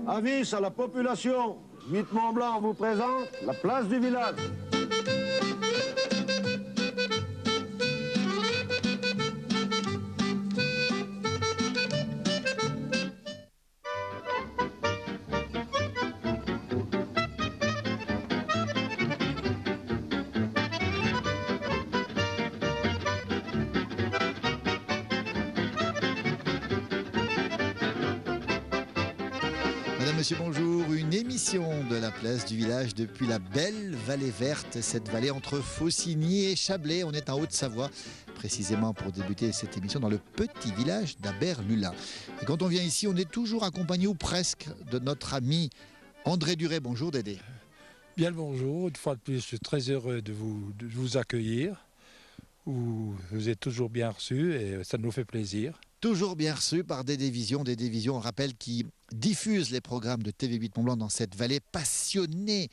Avis à la population, 8 Mont-Blanc vous présente la place du village. Madame, Monsieur, bonjour. Une émission de la place du village depuis la belle vallée verte, cette vallée entre Faucigny et Chablais. On est en Haute-Savoie, précisément pour débuter cette émission dans le petit village d'Aberlulin. Et quand on vient ici, on est toujours accompagné ou presque de notre ami André Duret. Bonjour Dédé. Bien le bonjour. Une fois de plus, je suis très heureux de vous accueillir. Vous êtes toujours bien reçus et ça nous fait plaisir. Toujours bien reçu par Dédé Vision, on rappelle, qui diffuse les programmes de TV8 Mont-Blanc dans cette vallée, passionnée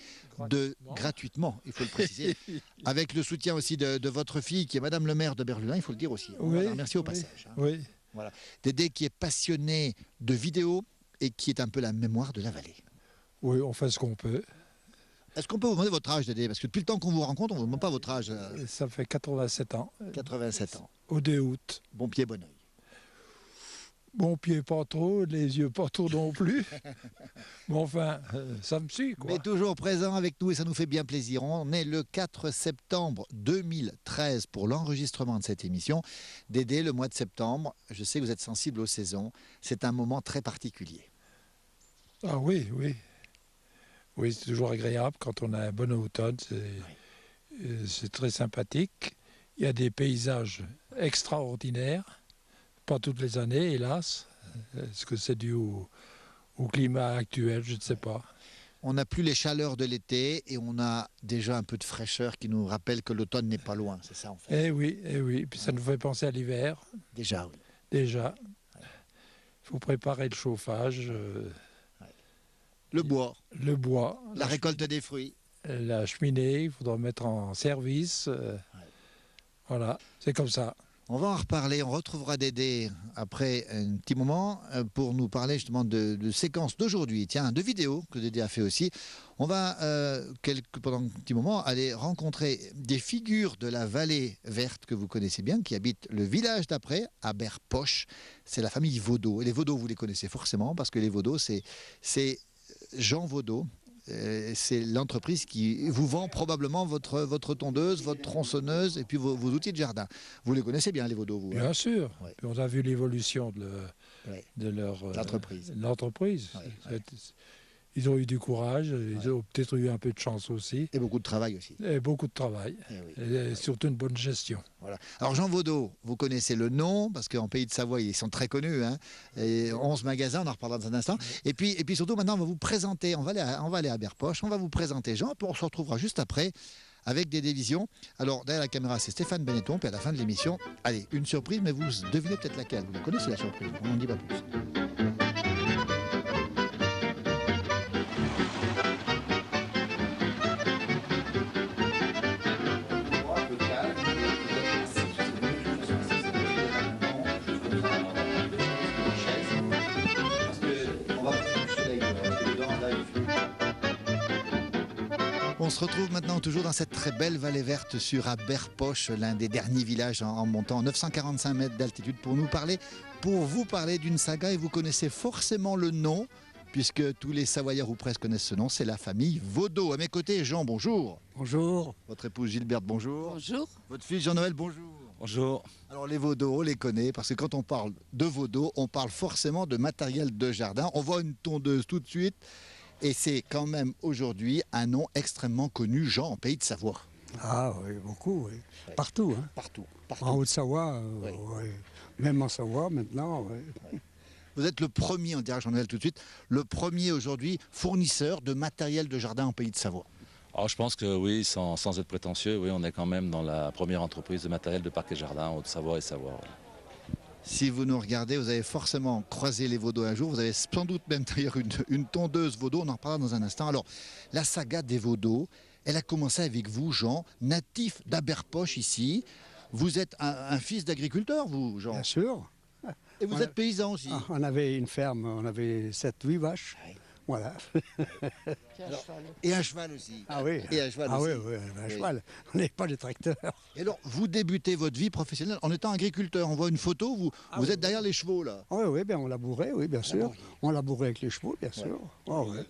gratuitement, il faut le préciser, avec le soutien aussi de votre fille qui est Madame le maire de Berlulin, il faut le dire aussi. On la remercie au passage. Oui. Voilà. Dédé qui est passionné de vidéos et qui est un peu la mémoire de la vallée. Oui, on fait ce qu'on peut. Est-ce qu'on peut vous demander votre âge, Dédé? Parce que depuis le temps qu'on vous rencontre, on ne vous demande pas votre âge. Ça fait 87 ans. 87 ans. Au 2 août. Bon pied, bon oeil. Bon pied pas trop, les yeux pas trop non plus. Mais enfin, ça me suit quoi. Mais toujours présent avec nous et ça nous fait bien plaisir. On est le 4 septembre 2013 pour l'enregistrement de cette émission. Dédé, le mois de septembre, je sais que vous êtes sensible aux saisons. C'est un moment très particulier. Ah oui, oui. Oui, c'est toujours agréable quand on a un bon automne. C'est très sympathique. Il y a des paysages extraordinaires. Pas toutes les années, hélas. Est-ce que c'est dû au climat actuel? Je ne sais pas. On n'a plus les chaleurs de l'été et on a déjà un peu de fraîcheur qui nous rappelle que l'automne n'est pas loin. C'est ça en fait. Eh oui. Puis ça nous fait penser à l'hiver. Déjà, oui. Déjà. Il faut préparer le chauffage. Le bois. Le bois. La récolte des fruits. La cheminée, il faudra mettre en service. Voilà, c'est comme ça. On va en reparler, on retrouvera Dédé après un petit moment pour nous parler justement de séquences d'aujourd'hui, de vidéos que Dédé a fait aussi. On va pendant un petit moment aller rencontrer des figures de la vallée verte que vous connaissez bien, qui habitent le village d'après, à Berpoche. C'est la famille Vaudot. Et les Vaudot, vous les connaissez forcément parce que les Vaudot, c'est Jean Vaudot. C'est l'entreprise qui vous vend probablement votre tondeuse, votre tronçonneuse et puis vos outils de jardin. Vous les connaissez bien, les Vaudot, vous? Bien sûr. Ouais. On a vu l'évolution de leur l'entreprise. Ouais. Ils ont eu du courage, ils ont peut-être eu un peu de chance aussi. Et beaucoup de travail aussi. Et beaucoup de travail. Et surtout une bonne gestion. Voilà. Alors Jean Vaudot, vous connaissez le nom, parce qu'en Pays de Savoie, ils sont très connus. Et 11 magasins, on en reparlera dans un instant. Et puis surtout, maintenant, on va vous présenter, on va aller à Berpoche, on va vous présenter Jean, puis on se retrouvera juste après avec Dédé Vision. Alors, derrière la caméra, c'est Stéphane Benetton, puis à la fin de l'émission, allez, une surprise, mais vous devinez peut-être laquelle. Vous la connaissez, la surprise, on n'en dit pas plus. On se retrouve maintenant toujours dans cette très belle vallée verte sur Berpoche, l'un des derniers villages en montant 945 mètres d'altitude pour vous parler d'une saga et vous connaissez forcément le nom puisque tous les Savoyards ou presque connaissent ce nom, c'est la famille Vaudot. À mes côtés, Jean, bonjour. Bonjour. Votre épouse Gilberte, bonjour. Bonjour. Votre fils Jean-Noël, bonjour. Bonjour. Alors les Vaudot, on les connaît parce que quand on parle de Vaudot, on parle forcément de matériel de jardin. On voit une tondeuse tout de suite. Et c'est quand même aujourd'hui un nom extrêmement connu, Jean, en Pays de Savoie. Ah oui, beaucoup, oui. Partout, hein. Partout. En Haute-Savoie, Oui. oui. Même en Savoie maintenant, oui. Vous êtes le premier, on dirait Jean-Noël tout de suite, le premier aujourd'hui fournisseur de matériel de jardin en Pays de Savoie. Alors, je pense que oui, sans être prétentieux, oui, on est quand même dans la première entreprise de matériel de parc et jardin en Haute-Savoie et Savoie. Ouais. Si vous nous regardez, vous avez forcément croisé les Vaudot un jour. Vous avez sans doute même d'ailleurs une tondeuse Vaudot. On en reparlera dans un instant. Alors, la saga des Vaudot, elle a commencé avec vous, Jean, natif d'Aberpoche ici. Vous êtes un fils d'agriculteur, vous, Jean? Bien sûr. Et vous êtes paysan aussi? On avait une ferme, on avait 7-8 vaches. Oui. Voilà. Et un cheval aussi. Ah oui. Et un cheval Ah aussi. oui, oui, un Oui. cheval. On n'est pas des tracteurs. Et alors, vous débutez votre vie professionnelle en étant agriculteur. On voit une photo, vous êtes derrière les chevaux là. Oui, oui, bien on labourait, oui, bien sûr. On labourait avec les chevaux, bien sûr. Ah, ouais.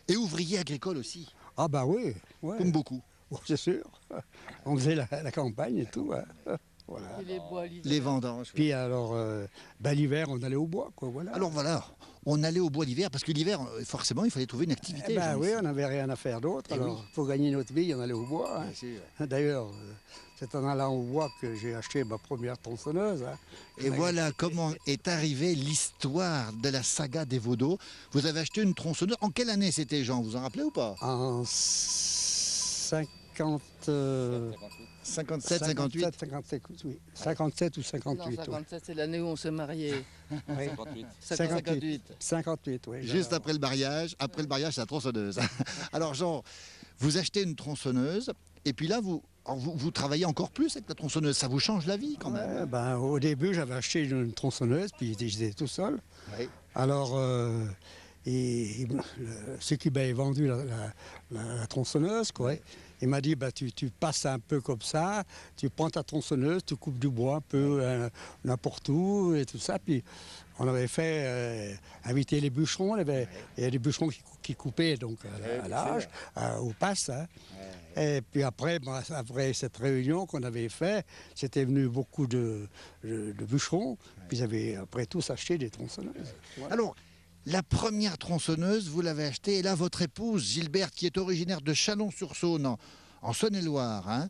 Et ouvrier agricole aussi, Ah bah oui, ouais. comme beaucoup. Oh, c'est sûr. On faisait la campagne et tout. Hein. Voilà. Et les bois l'hiver. Les vendanges. Puis alors, l'hiver, on allait au bois, quoi, voilà. Alors voilà, on allait au bois l'hiver parce que l'hiver, forcément, il fallait trouver une Eh activité. ben Jean, oui, ici. on n'avait rien à faire d'autre. Eh Alors, oui. pour gagner notre vie, on allait au bois. hein. Bien sûr. D'ailleurs, c'est en allant au bois que j'ai acheté ma première tronçonneuse. hein. Et voilà comment est arrivée l'histoire de la saga des Vaudeaux. Vous avez acheté une tronçonneuse. En quelle année c'était, Jean? Vous en rappelez ou pas? En 50... 57, 58. 57, oui. 57 ou 58. Non, oui. 57, c'est l'année où on s'est mariés. Oui. 58. 58, oui. Juste après le mariage. Après le mariage, c'est la tronçonneuse. Alors, Jean, vous achetez une tronçonneuse. Et puis là, vous travaillez encore plus avec la tronçonneuse. Ça vous change la vie quand même. Ouais, ben, au début, j'avais acheté une tronçonneuse, puis j'étais tout seul. Oui. Alors, ceux qui m'avaient vendu la tronçonneuse, quoi, il m'a dit, bah, tu passes un peu comme ça, tu prends ta tronçonneuse, tu coupes du bois un peu n'importe où et tout ça. Puis on avait fait inviter les bûcherons, il y a des bûcherons qui coupaient donc à l'âge, au passe. hein. Et puis après, après cette réunion qu'on avait fait, c'était venu beaucoup de bûcherons, puis ils avaient après tous acheté des tronçonneuses. Voilà. Alors, la première tronçonneuse, vous l'avez achetée. Et là, votre épouse, Gilberte, qui est originaire de Chalon-sur-Saône, en Saône-et-Loire, hein,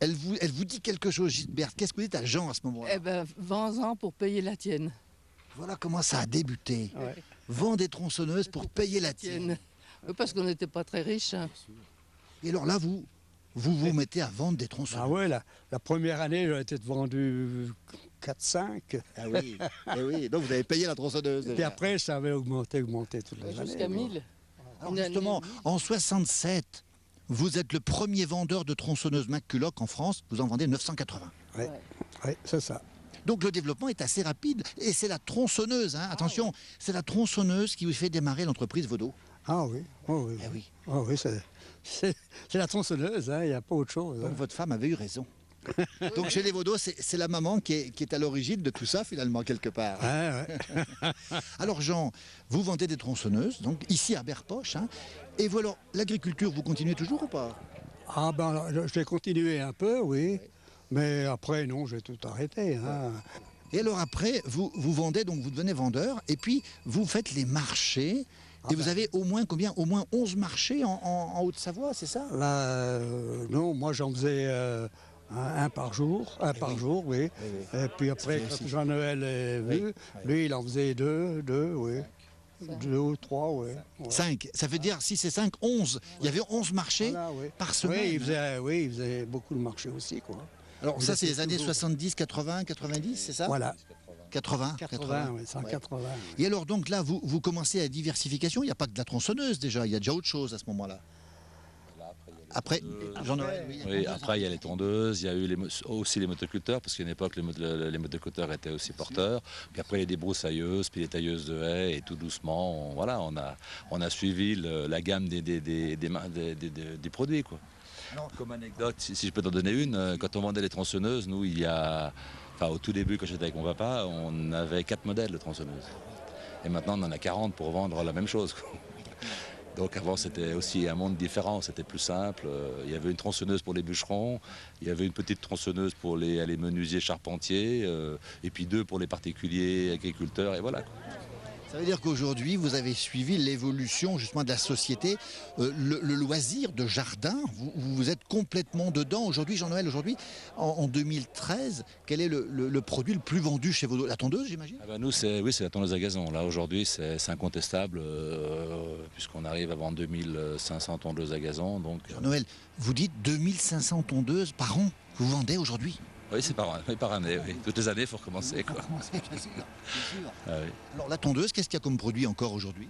elle vous dit quelque chose, Gilberte. Qu'est-ce que vous dites à Jean à ce moment-là? Eh ben, vends-en pour payer la tienne. Voilà comment ça a débuté. Ouais. Vendre des tronçonneuses pour payer la tienne. Oui, parce qu'on n'était pas très riches. hein. Et alors là, vous mettez à vendre des tronçonneuses. Ah ouais, la première année, j'ai été vendu 4-5. Ah oui, eh oui. Donc vous avez payé la tronçonneuse. Puis déjà. après, ça avait augmenté toute les années. Jusqu'à 1000. Alors Une année justement, et demie. en 67, vous êtes le premier vendeur de tronçonneuses McCulloch en France. Vous en vendez 980. Oui, c'est ça. Donc le développement est assez rapide. Et c'est la tronçonneuse, hein, attention, c'est la tronçonneuse qui vous fait démarrer l'entreprise Vaudeau. Ah oui, oh oui. Eh oui. Oh oui, c'est la tronçonneuse, il n'y a pas autre chose. hein. Donc votre femme avait eu raison. Donc chez les Vaudeaux, c'est la maman qui est à l'origine de tout ça finalement quelque part. Ouais. Alors Jean, vous vendez des tronçonneuses, donc ici à Berpoche, hein, et voilà, l'agriculture, vous continuez toujours ou pas? Ah ben, alors, je l'ai continué un peu, oui. Mais après, non, j'ai tout arrêté. hein. Et alors après, vous vendez, donc vous devenez vendeur, et puis vous faites les marchés, et vous avez au moins combien? Au moins 11 marchés en Haute-Savoie, c'est ça? Là, non, moi j'en faisais un par jour, oui. Et puis après, fait quand aussi. Jean-Noël est venu, lui, il en faisait deux, oui. 2 ou 3, oui. Ouais. 5, ça veut dire 6 et 5, 11. Il y avait 11 marchés Voilà, oui. par semaine. Oui, il faisait beaucoup de marchés aussi, quoi. Alors ça, c'est les années toujours. 70, 80, 90, c'est ça? Voilà, 80. 80, oui, 180. Et alors donc là, vous commencez la diversification. Il n'y a pas que de la tronçonneuse déjà, il y a déjà autre chose à ce moment-là. Après, Jean-Noël, oui. Oui, après il y a les tondeuses, il y a eu aussi les motoculteurs, parce qu'à une époque les motoculteurs étaient aussi porteurs. Puis après il y a des broussailleuses, puis les tailleuses de haies, et tout doucement, on a suivi la gamme des produits, quoi. Comme anecdote, si je peux t'en donner une, quand on vendait les tronçonneuses, nous au tout début quand j'étais avec mon papa, on avait 4 modèles de tronçonneuses. Et maintenant on en a 40 pour vendre la même chose, quoi. Donc avant c'était aussi un monde différent, c'était plus simple. Il y avait une tronçonneuse pour les bûcherons, il y avait une petite tronçonneuse pour les menuisiers charpentiers, et puis 2 pour les particuliers agriculteurs, et voilà, quoi. Ça veut dire qu'aujourd'hui, vous avez suivi l'évolution justement de la société, le loisir de jardin, vous êtes complètement dedans. Aujourd'hui, Jean-Noël, en 2013, quel est le produit le plus vendu chez Vaudeau? La tondeuse, j'imagine? Ah ben nous, c'est la tondeuse à gazon. Là, aujourd'hui, c'est incontestable, puisqu'on arrive à vendre 2500 tondeuses à gazon. Donc, Jean-Noël, vous dites 2500 tondeuses par an que vous vendez aujourd'hui? Oui, c'est par année. Oui. Toutes les années, il faut recommencer. Quoi. Bien sûr. Ah, oui. Alors la tondeuse, qu'est-ce qu'il y a comme produit encore aujourd'hui?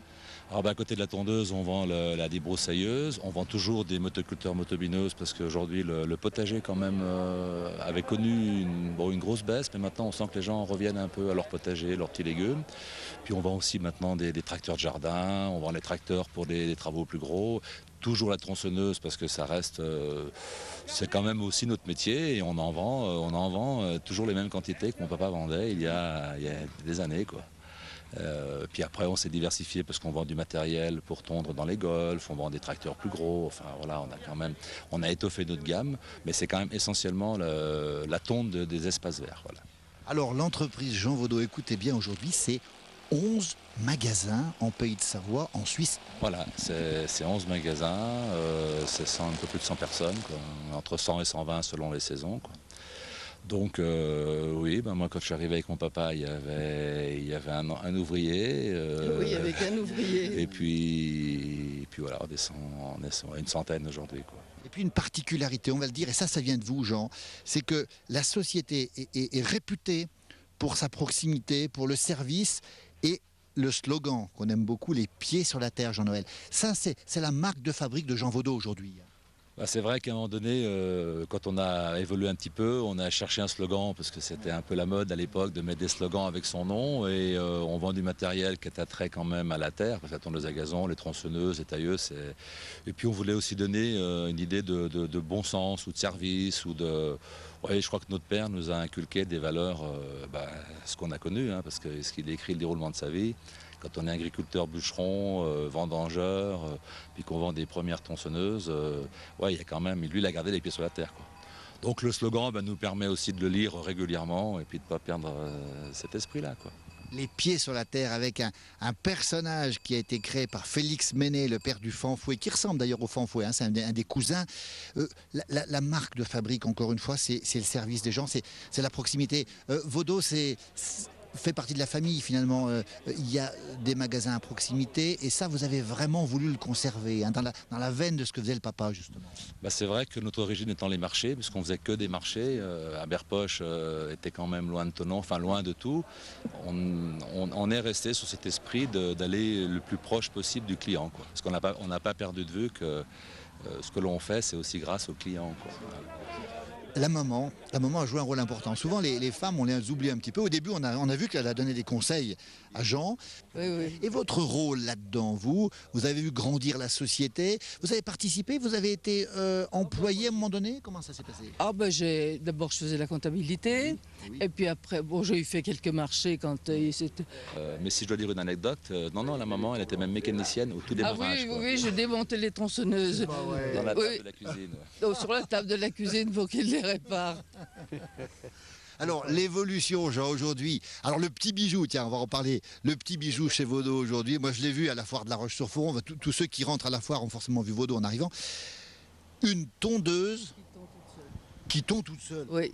Alors, à côté de la tondeuse, on vend la débroussailleuse, on vend toujours des motoculteurs motobineuses parce qu'aujourd'hui le potager quand même avait connu une grosse baisse, mais maintenant on sent que les gens reviennent un peu à leur potager, leurs petits légumes. Puis on vend aussi maintenant des tracteurs de jardin, on vend les tracteurs pour des travaux plus gros. Toujours la tronçonneuse parce que ça reste, c'est quand même aussi notre métier et on en vend toujours les mêmes quantités que mon papa vendait il y a des années, quoi. Puis après on s'est diversifié parce qu'on vend du matériel pour tondre dans les golfs, on vend des tracteurs plus gros, enfin voilà, on a étoffé notre gamme, mais c'est quand même essentiellement la tonte des espaces verts. Voilà. Alors l'entreprise Jean Vaudot, écoutez bien, aujourd'hui c'est 11 magasins en Pays de Savoie, en Suisse. Voilà, c'est 11 magasins, c'est un peu plus de 100 personnes, quoi, entre 100 et 120 selon les saisons, quoi. Donc oui, moi quand je suis arrivé avec mon papa, il y avait un ouvrier. Oui, avec un ouvrier. Et puis voilà, on est une centaine aujourd'hui, quoi. Et puis une particularité, on va le dire, et ça vient de vous Jean, c'est que la société est réputée pour sa proximité, pour le service et le slogan qu'on aime beaucoup, les pieds sur la terre, Jean-Noël. Ça c'est la marque de fabrique de Jean Vaudot aujourd'hui. Bah, c'est vrai qu'à un moment donné, quand on a évolué un petit peu, on a cherché un slogan parce que c'était un peu la mode à l'époque de mettre des slogans avec son nom et on vend du matériel qui est attrait quand même à la terre, parce que la tondeuse à gazon, les tronçonneuses, les tailleuses. Et puis on voulait aussi donner une idée de bon sens ou de service ou de... Oui, je crois que notre père nous a inculqué des valeurs, ce qu'on a connu, hein, parce que ce qu'il décrit le déroulement de sa vie. Quand on est agriculteur, bûcheron, vendangeur, puis qu'on vend des premières tronçonneuses, il y a quand même, lui, il a gardé les pieds sur la terre, quoi. Donc le slogan nous permet aussi de le lire régulièrement et puis de ne pas perdre cet esprit-là, quoi. Les pieds sur la terre avec un personnage qui a été créé par Félix Ménet, le père du fanfouet, qui ressemble d'ailleurs au fanfouet, hein, c'est un des cousins. La marque de fabrique, encore une fois, c'est le service des gens, c'est la proximité. Vaudot, fait partie de la famille finalement. Il y a des magasins à proximité et ça vous avez vraiment voulu le conserver, hein, dans la veine de ce que faisait le papa justement. C'est vrai que notre origine étant les marchés, puisqu'on faisait que des marchés, Aberpoche était quand même loin de Thonon, enfin loin de tout. On est resté sur cet esprit d'aller le plus proche possible du client, quoi. Parce qu'on n'a pas perdu de vue que ce que l'on fait, c'est aussi grâce au client, quoi. La maman a joué un rôle important. Souvent, les femmes, on les oublie un petit peu. Au début, on a vu qu'elle a donné des conseils à Jean. Oui. Et votre rôle là-dedans, vous avez vu grandir la société. Vous avez participé, vous avez été employé à un moment donné. Comment ça s'est passé? D'abord, je faisais la comptabilité. Oui. Et puis après, j'ai fait quelques marchés quand c'était... mais si je dois dire une anecdote, non, la maman, elle était même mécanicienne au tout démarrage. Oui, je démontais les tronçonneuses. Dans la table de la cuisine. Ouais. Sur la table de la cuisine pour qu'il les répare. Alors, l'évolution, Jean, aujourd'hui. Alors, le petit bijou, tiens, on va en parler. Le petit bijou chez Vaudot aujourd'hui. Moi, je l'ai vu à la foire de la Roche-sur-Foron. Tous ceux qui rentrent à la foire ont forcément vu Vaudot en arrivant. Une tondeuse qui tond toute seule. Oui.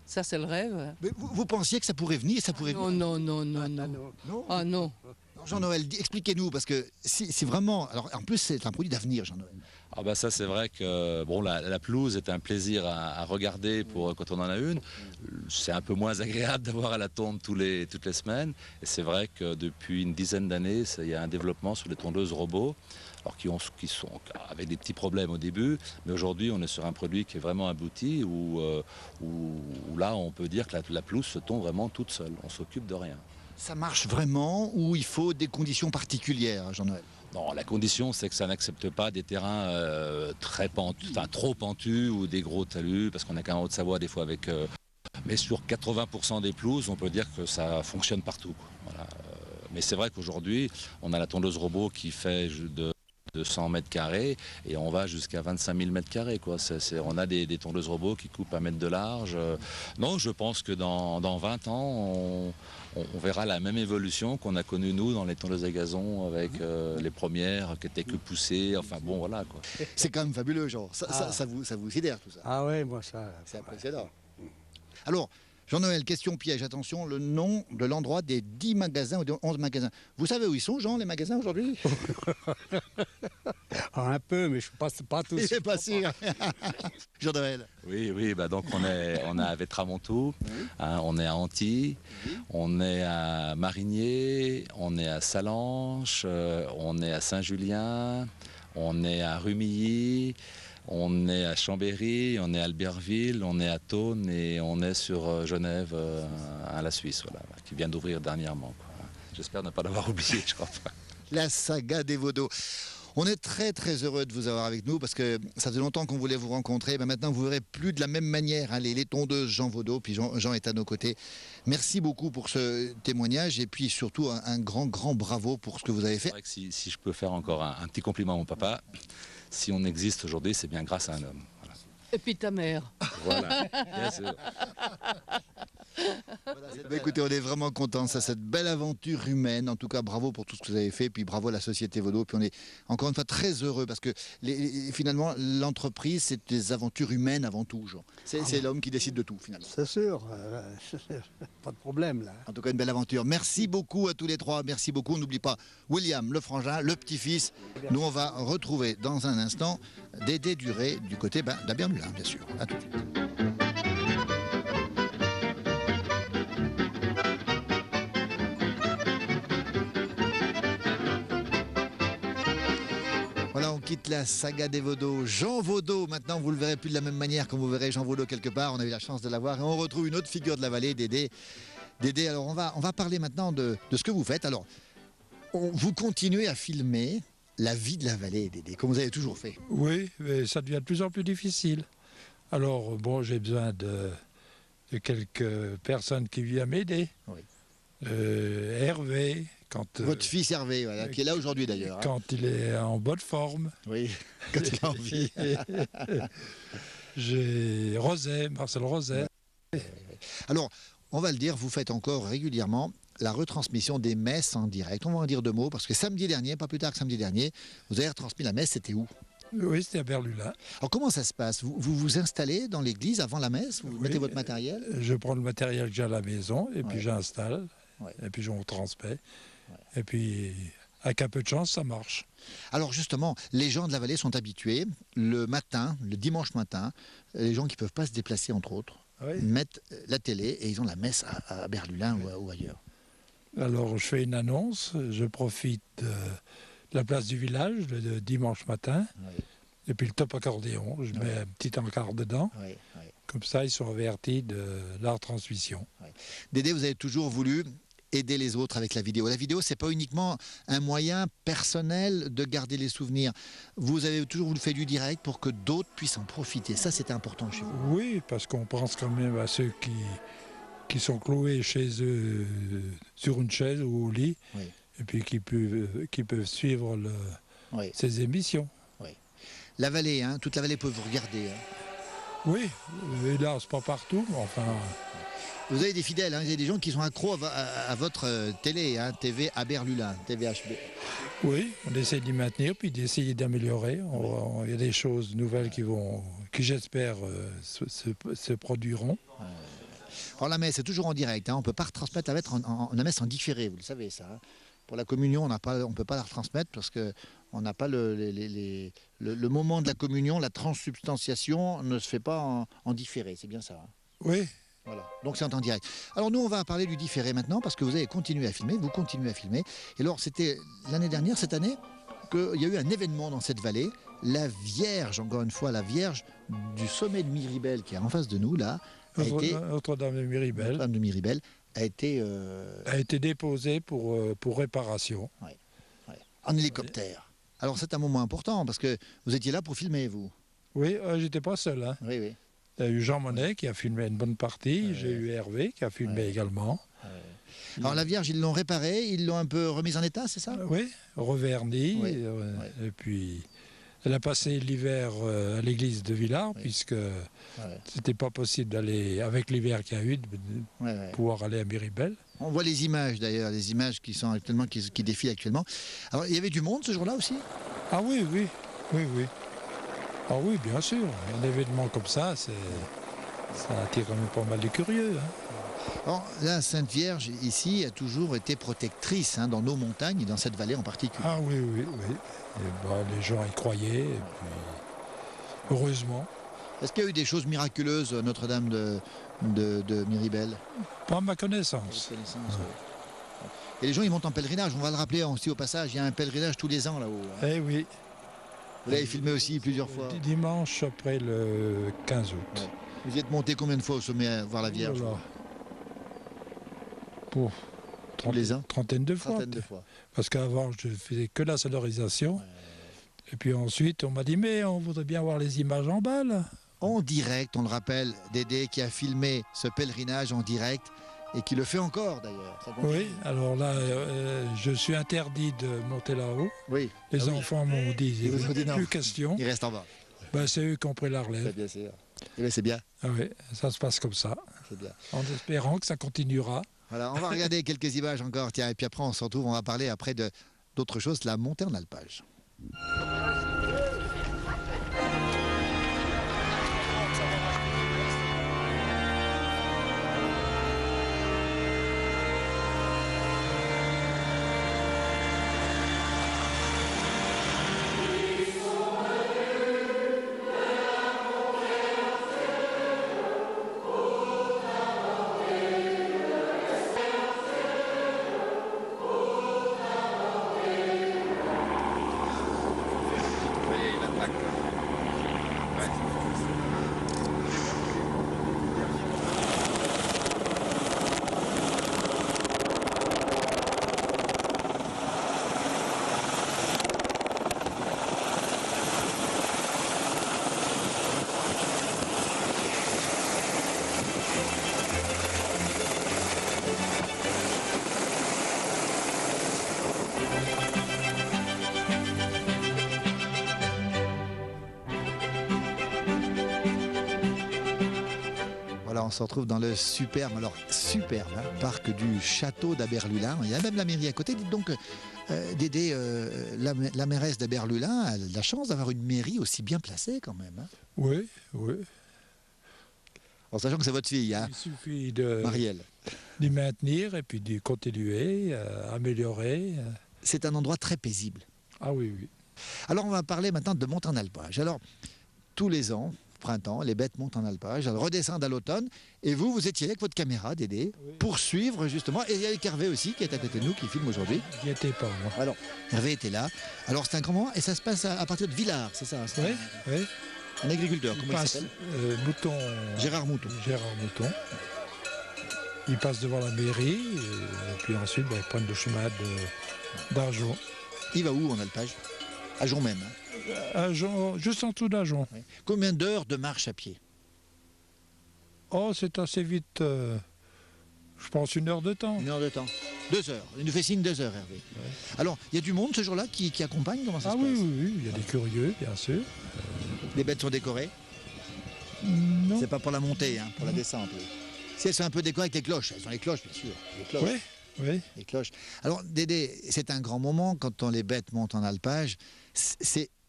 Ça, c'est le rêve. Mais vous pensiez que ça pourrait venir, Non. Non. Ah non. Jean-Noël, expliquez-nous, parce que c'est vraiment... Alors, en plus, c'est un produit d'avenir, Jean-Noël. Ça, c'est vrai que la pelouse est un plaisir à regarder quand on en a une. C'est un peu moins agréable d'avoir à la tonde toutes les semaines. Et c'est vrai que depuis une dizaine d'années, il y a un développement sur les tondeuses robots, alors qui sont avec des petits problèmes au début. Mais aujourd'hui, on est sur un produit qui est vraiment abouti, où là, on peut dire que la pelouse se tond vraiment toute seule. On ne s'occupe de rien. Ça marche vraiment ou il faut des conditions particulières, Jean-Noël? Non, la condition, c'est que ça n'accepte pas des terrains trop pentus ou des gros talus, parce qu'on est qu'en Haute-Savoie des fois avec... mais sur 80% des pelouses, on peut dire que ça fonctionne partout, quoi. Voilà. Mais c'est vrai qu'aujourd'hui, on a la tondeuse robot qui fait de 100 mètres carrés et on va jusqu'à 25 000 mètres carrés, quoi. On a des tondeuses robots qui coupent 1 mètre de large. Non, je pense que dans 20 ans, on verra la même évolution qu'on a connue nous dans les tondeuses à gazon avec les premières qui étaient que poussées. Enfin bon, voilà, quoi. C'est quand même fabuleux, genre. Ça vous sidère tout ça. Ah ouais, moi ça... C'est impressionnant. Alors, Jean-Noël, question piège, attention, le nom de l'endroit des 10 magasins ou des 11 magasins. Vous savez où ils sont, Jean, les magasins aujourd'hui? Ah, un peu, mais je ne suis pas tous. Il n'est pas sûr. Jean-Noël. Oui, bah donc on est à Vétramontou, hein, on est à Antilles, on est à Marigné, on est à Salanches, on est à Saint-Julien, on est à Rumilly, on est à Chambéry, on est à Albertville, on est à Thônes et on est sur Genève, à la Suisse, voilà, qui vient d'ouvrir dernièrement, quoi. J'espère ne pas l'avoir oublié, je crois pas. La saga des Vaudeaux. On est très très heureux de vous avoir avec nous parce que ça faisait longtemps qu'on voulait vous rencontrer. Mais maintenant, vous verrez plus de la même manière, hein, les tondeuses Jean Vaudeau. Puis Jean est à nos côtés. Merci beaucoup pour ce témoignage et puis surtout un grand bravo pour ce que vous avez fait. C'est vrai que si je peux faire encore un petit compliment à mon papa, si on existe aujourd'hui, c'est bien grâce à un homme. Voilà. Et puis ta mère. Voilà, bien sûr. Bah, écoutez, on est vraiment contents. C'est cette belle aventure humaine. En tout cas, bravo pour tout ce que vous avez fait. Puis bravo à la Société Vaudeau. Puis on est encore une fois très heureux parce que finalement, l'entreprise, c'est des aventures humaines avant tout. C'est l'homme qui décide de tout finalement. C'est sûr, pas de problème là. En tout cas, une belle aventure. Merci beaucoup à tous les trois. Merci beaucoup. On n'oublie pas William, le frangin, le petit-fils. Nous, on va retrouver dans un instant Dédé Duré du côté d'Abernulin, bien sûr. À tout de suite. Voilà, on quitte la saga des Vaudeaux. Jean Vaudeau, maintenant vous le verrez plus de la même manière quand vous verrez Jean Vaudeau quelque part. On a eu la chance de l'avoir et on retrouve une autre figure de la vallée, Dédé. Dédé, alors on va parler maintenant de ce que vous faites. Alors, vous continuez à filmer la vie de la vallée, Dédé, comme vous avez toujours fait. Oui, mais ça devient de plus en plus difficile. Alors, bon, j'ai besoin de quelques personnes qui viennent m'aider. Oui. Hervé, quand... Votre fils Hervé, voilà, qui est là aujourd'hui d'ailleurs. Hein. Quand il est en bonne forme. Oui, quand il a envie. J'ai Marcel Roset. Alors, on va le dire, vous faites encore régulièrement la retransmission des messes en direct. On va en dire deux mots, parce que samedi dernier, pas plus tard que samedi dernier, vous avez retransmis la messe, c'était où? Oui, c'était à Berlulin. Alors comment ça se passe? Vous vous installez dans l'église avant la messe? Vous mettez votre matériel? Je prends le matériel que j'ai à la maison, et puis Ouais. j'installe, Ouais. et puis je retransmets. Ouais. Et puis, avec un peu de chance, ça marche. Alors justement, les gens de la vallée sont habitués, le matin, le dimanche matin, les gens qui ne peuvent pas se déplacer entre autres, Oui. mettent la télé et ils ont la messe à Berlulin ou ailleurs. Alors, je fais une annonce, je profite de la place du village le dimanche matin, Oui. et puis le top accordéon, je mets un petit encart dedans, Oui, oui. comme ça ils sont avertis de la retransmission. Dédé, vous avez toujours voulu aider les autres avec la vidéo. La vidéo, c'est pas uniquement un moyen personnel de garder les souvenirs. Vous avez toujours voulu faire du direct pour que d'autres puissent en profiter. Ça, c'est important chez vous. Oui, parce qu'on pense quand même à ceux qui sont cloués chez eux sur une chaise ou au lit, Oui. et puis qui peuvent suivre Oui. ces émissions. La vallée, hein, toute la vallée peut vous regarder. Hein. Oui, hélas, pas partout, mais enfin... Vous avez des fidèles, hein, vous avez des gens qui sont accros à votre télé, hein, TV à Berlulin, TVHB. Oui, on essaie d'y maintenir, puis d'essayer d'améliorer. Il y a des choses nouvelles qui j'espère, se produiront. Alors la messe, c'est toujours en direct, hein, on ne peut pas retransmettre la messe en différé, vous le savez ça. Hein. Pour la communion, on ne peut pas la retransmettre parce qu'on n'a pas le moment de la communion, la transsubstantiation ne se fait pas en différé, c'est bien ça. Hein. Oui, Voilà, donc c'est en direct. Alors nous, on va parler du différé maintenant parce que vous avez continué à filmer, vous continuez à filmer. Et alors, c'était l'année dernière, cette année, qu'il y a eu un événement dans cette vallée. La Vierge, encore une fois, la Vierge du sommet de Miribel, qui est en face de nous, là, Notre-Dame de Miribel Notre-Dame de Miribel, a été a été déposée pour réparation. en hélicoptère. Alors c'est un moment important parce que vous étiez là pour filmer, vous. Oui, j'étais pas seul. Hein. Oui, oui. Il y a eu Jean Monnet qui a filmé une bonne partie, j'ai eu Hervé qui a filmé également. Alors la Vierge, ils l'ont réparée, ils l'ont un peu remise en état, c'est ça? Oui, reverni. Oui, Et puis, elle a passé l'hiver à l'église de Villars, puisque c'était pas possible d'aller, avec l'hiver qu'il y a eu, de pouvoir aller à Miribel. On voit les images d'ailleurs, les images qui sont actuellement, qui défilent actuellement. Alors il y avait du monde ce jour-là aussi? Ah oui. Ah oui, bien sûr. Un événement comme ça, ça attire quand même pas mal de curieux. Hein. Alors, la Sainte Vierge, ici, a toujours été protectrice dans nos montagnes et dans cette vallée en particulier. Ah oui, oui, oui. Et bah, les gens y croyaient, et puis heureusement. Est-ce qu'il y a eu des choses miraculeuses, Notre-Dame de Miribel? Pas à ma connaissance. Et les gens, ils montent en pèlerinage. On va le rappeler aussi au passage, il y a un pèlerinage tous les ans là-haut. Eh oui, Vous l'avez filmé aussi plusieurs fois. dimanche après le 15 août. Ouais. Vous y êtes monté combien de fois au sommet voir la Vierge? Voilà. Pour Tous les ans? trentaine de fois. Trentaine de fois. Parce qu'avant, je faisais que la sonorisation. Et puis ensuite, on m'a dit, mais on voudrait bien voir les images en bas, là. En direct, on le rappelle, Dédé qui a filmé ce pèlerinage en direct et qui le fait encore d'ailleurs. Ça continue. Oui, alors là, je suis interdit de monter là-haut. Oui. Les Ah oui. enfants m'ont dit, Ils vous ont dit non. plus question. Il reste en bas. Ben, c'est eux qui ont pris la relève. Bien sûr. Eh bien, c'est bien. Ah oui, ça se passe comme ça. C'est bien. En espérant que ça continuera. Voilà, on va regarder quelques images encore. Tiens, et puis après, on se retrouve. On va parler après d'autres choses, la montée en alpage. Voilà, on se retrouve dans le superbe, parc du château d'Aberlulin. Il y a même la mairie à côté. Dites donc, Dédé, la mairesse d'Aberlulin a la chance d'avoir une mairie aussi bien placée quand même. Oui, oui. En sachant que c'est votre fille, Il suffit de Marielle. d'y maintenir et puis d'y continuer, améliorer. C'est un endroit très paisible. Ah oui, oui. Alors on va parler maintenant de monter en alpage. Alors, tous les ans, printemps, les bêtes montent en alpage, elles redescendent à l'automne, et vous étiez là avec votre caméra, Dédé, pour suivre justement, et il y a Hervé aussi qui est à côté de nous, qui filme aujourd'hui. J'y étais pas, moi. Alors, Hervé était là. Alors c'est un grand moment, et ça se passe à partir de Villars, c'est ça? C'est Oui, oui. un agriculteur, Il comment il passe s'appelle? Mouton. Gérard Mouton. Gérard Mouton. Il passe devant la mairie, et puis ensuite, ils prennent le chemin d'Arjon. Il va où en alpage? À Jon même. Ajon, juste en dessous d'Ajon. Oui. Combien d'heures de marche à pied? Oh, c'est assez vite. Je pense 1 heure de temps. 1 heure de temps. 2 heures. Il nous fait signe 2 heures, Hervé. Alors, il y a du monde ce jour-là qui accompagne? Comment ça Ah se oui, passe? oui, oui, il y a des curieux, bien sûr. Les bêtes sont décorées? Non. C'est pas pour la montée, pour la descente. Oui. Si elles sont un peu décorées avec les cloches, elles ont les cloches, bien sûr. Les cloches. Oui, oui. Les cloches. Alors, Dédé, c'est un grand moment quand les bêtes montent en alpage.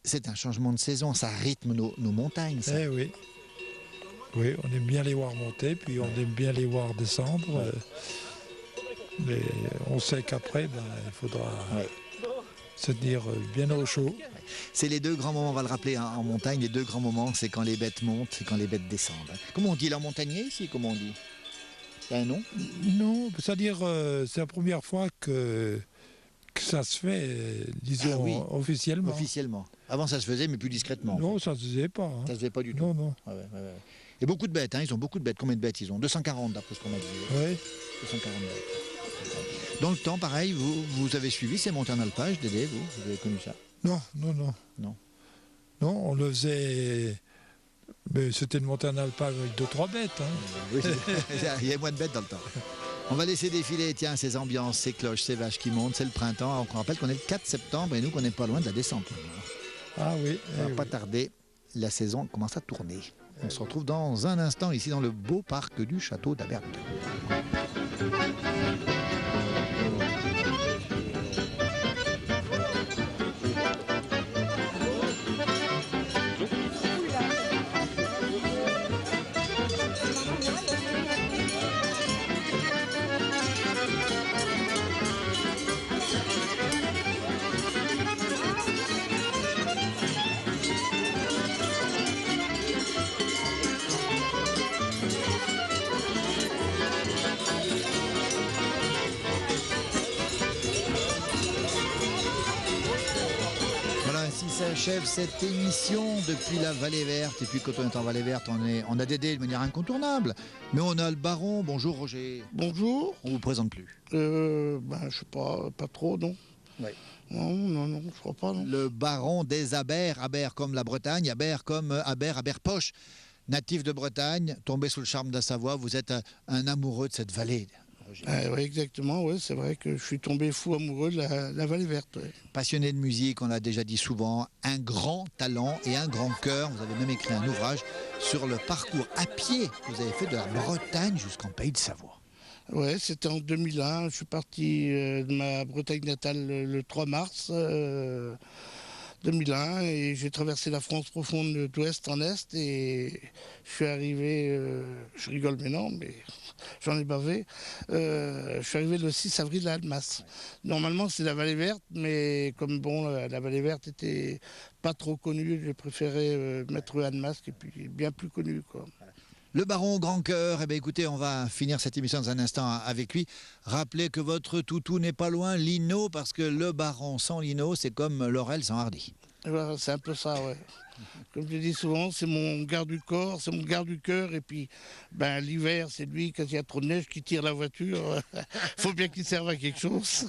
C'est un changement de saison, ça rythme nos montagnes. Ça. Eh oui. Oui, on aime bien les voir monter, puis on aime bien les voir descendre. Mais on sait qu'après, il faudra se tenir bien au chaud. C'est les deux grands moments, on va le rappeler, en montagne. Les deux grands moments, c'est quand les bêtes montent, c'est quand les bêtes descendent. Comment on dit, leur montagnier ici? Comment on dit? Il y a un nom? Non, c'est-à-dire, c'est la première fois que ça se fait, disons, officiellement. Officiellement. Avant, ça se faisait, mais plus discrètement. Non, ça ne se faisait pas. Ça se faisait pas du tout. Non, non. Ouais. Et beaucoup de bêtes, ils ont beaucoup de bêtes. Combien de bêtes ils ont? 240 d'après ce qu'on m'a dit. Oui. 240 bêtes. Dans le temps, pareil, vous avez suivi ces montées en alpage, Dédé, vous avez connu ça? Non. Non. Non, on le faisait. Mais c'était une montée en alpage avec 2-3 bêtes. Oui, il y a moins de bêtes dans le temps. On va laisser défiler, tiens, ces ambiances, ces cloches, ces vaches qui montent, c'est le printemps. Alors on rappelle qu'on est le 4 septembre et nous qu'on n'est pas loin de la descente. Ah oui. Ça va pas tarder, la saison commence à tourner. On se retrouve dans un instant ici dans le beau parc du château d'Aberlulin. s'achève cette émission depuis la Vallée Verte. Et puis quand on est en Vallée Verte, on a Dédé de manière incontournable. Mais on a le baron. Bonjour Roger. Bonjour. On vous présente plus. Je sais pas trop, non. Oui. Non, je crois pas, non. Le baron des Aber. Aber comme la Bretagne, Aber comme Aber Poche. Natif de Bretagne, tombé sous le charme de la Savoie, vous êtes un amoureux de cette vallée. Oui, exactement, ouais, c'est vrai que je suis tombé fou amoureux de la Vallée Verte. Ouais. Passionné de musique, on l'a déjà dit souvent, un grand talent et un grand cœur. Vous avez même écrit un ouvrage sur le parcours à pied que vous avez fait de la Bretagne jusqu'en Pays de Savoie. Ouais, c'était en 2001. Je suis parti de ma Bretagne natale le 3 mars 2001 et j'ai traversé la France profonde d'ouest en est et je suis arrivé, je rigole mais non, mais j'en ai bavé, je suis arrivé le 6 avril à Annemasse. Normalement c'est la Vallée Verte, mais comme bon, la Vallée Verte était pas trop connue, j'ai préféré mettre Annemasse qui est bien plus connue, quoi. Le baron grand cœur, eh bien écoutez, on va finir cette émission dans un instant avec lui. Rappelez que votre toutou n'est pas loin, Lino, parce que le baron sans Lino, c'est comme Laurel sans Hardy. Voilà, c'est un peu ça, ouais. Comme je dis souvent, c'est mon garde du corps, c'est mon garde du cœur, et puis l'hiver, c'est lui, quand il y a trop de neige, qui tire la voiture. Faut bien qu'il serve à quelque chose.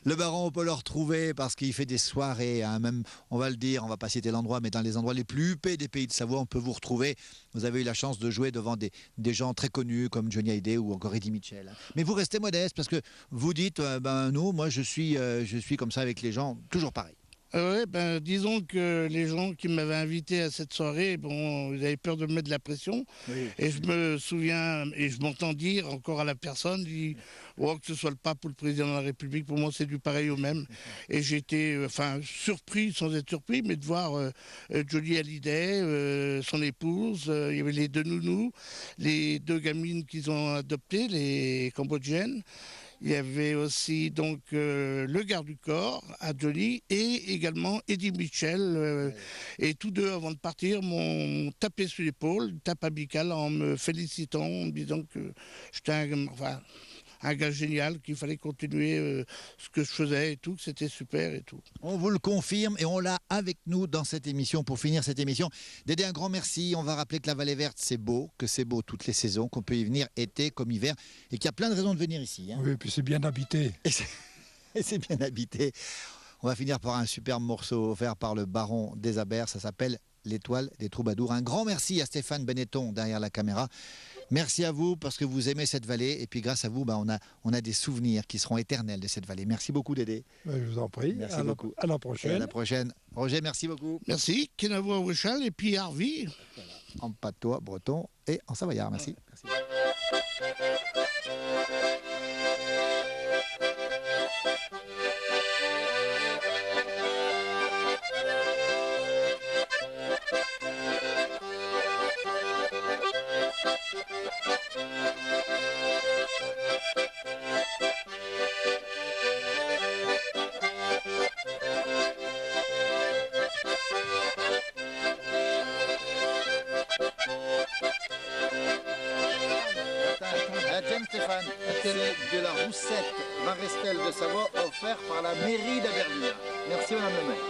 Le baron, on peut le retrouver parce qu'il fait des soirées, hein, même, on va le dire, on va pas citer l'endroit, mais dans les endroits les plus huppés des Pays de Savoie, on peut vous retrouver. Vous avez eu la chance de jouer devant des gens très connus comme Johnny Hallyday ou encore Eddie Mitchell. Mais vous restez modeste parce que vous dites, non, moi je suis comme ça avec les gens, toujours pareil. Disons que les gens qui m'avaient invité à cette soirée, ils avaient peur de me mettre de la pression. Oui. Et je me souviens, et je m'entends dire encore à la personne, que ce soit le pape ou le président de la République, pour moi c'est du pareil au même. Et j'étais surpris, sans être surpris, mais de voir Johnny Hallyday, son épouse, il y avait les deux nounous, les deux gamines qu'ils ont adoptées, les Cambodgiennes. Il y avait aussi donc le garde du corps à Johnny et également Eddie Mitchell. Et tous deux, avant de partir, m'ont tapé sur l'épaule, une tape amicale en me félicitant, en me disant que j'étais un gars génial, qu'il fallait continuer ce que je faisais et tout, que c'était super et tout. On vous le confirme et on l'a avec nous dans cette émission pour finir cette émission. Dédé, un grand merci. On va rappeler que la Vallée Verte, c'est beau, que c'est beau toutes les saisons, qu'on peut y venir été comme hiver et qu'il y a plein de raisons de venir ici. Hein. Oui, et puis c'est bien habité. Et c'est bien habité. On va finir par un superbe morceau offert par le baron des Aber. Ça s'appelle L'étoile des troubadours. Un grand merci à Stéphane Benetton derrière la caméra. Merci à vous parce que vous aimez cette vallée et puis grâce à vous, on a des souvenirs qui seront éternels de cette vallée. Merci beaucoup Dédé. Je vous en prie. Merci beaucoup. À la prochaine. Et à la prochaine. Roger, merci beaucoup. Merci. Kenavo Wechal et puis Harvey. En patois breton et en savoyard. Merci. Merci. Tiens Stéphane, c'est de la roussette Marestel de Savoie offerte par la mairie d'Aberville. Merci madame le maire.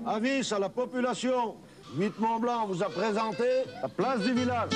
Avis à la population, Huit Mont Blanc vous a présenté la place du village.